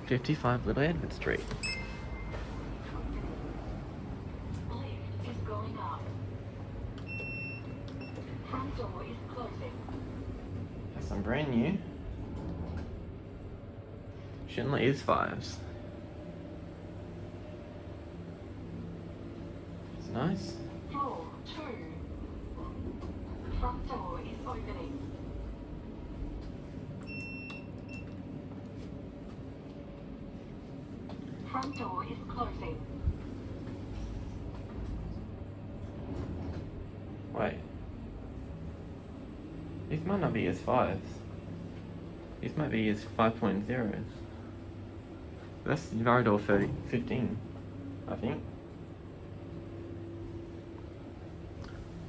55 Little Edward Street. Lift is going up. Front door is closing. That's some brand new Schindler ES5s. It's nice. Floor 2. Front door is opening. Front door is closing. Wait. These might not be ES5s. These might be ES5.0s. That's Varador 15, I think.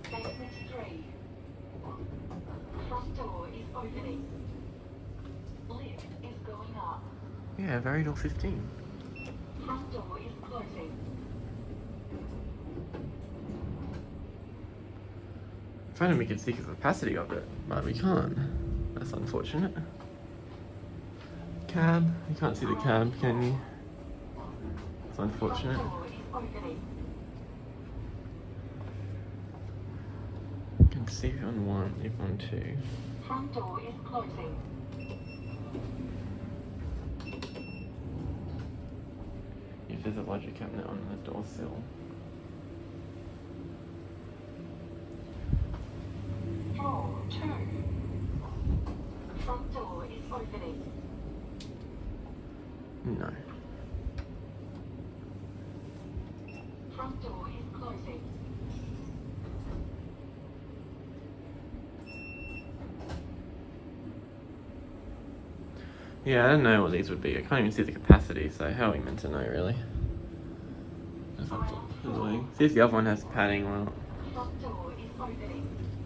Basement 3. Front door is opening. Lift is going up. Yeah, Varador 15. Front door is closing. I'm trying to make it see the capacity of it, but we can't. That's unfortunate. Cab. You can't see the cab, can you? It's unfortunate. Front door is opening. You can see it on 1, if on 2. Front door is closing. If there's a logic cabinet on the door sill. Floor 2. Front door is opening. No. Front door is closing. Yeah, I don't know what these would be. I can't even see the capacity, so how are we meant to know, really? That's annoying. See if the other one has padding or not. Front door is opening.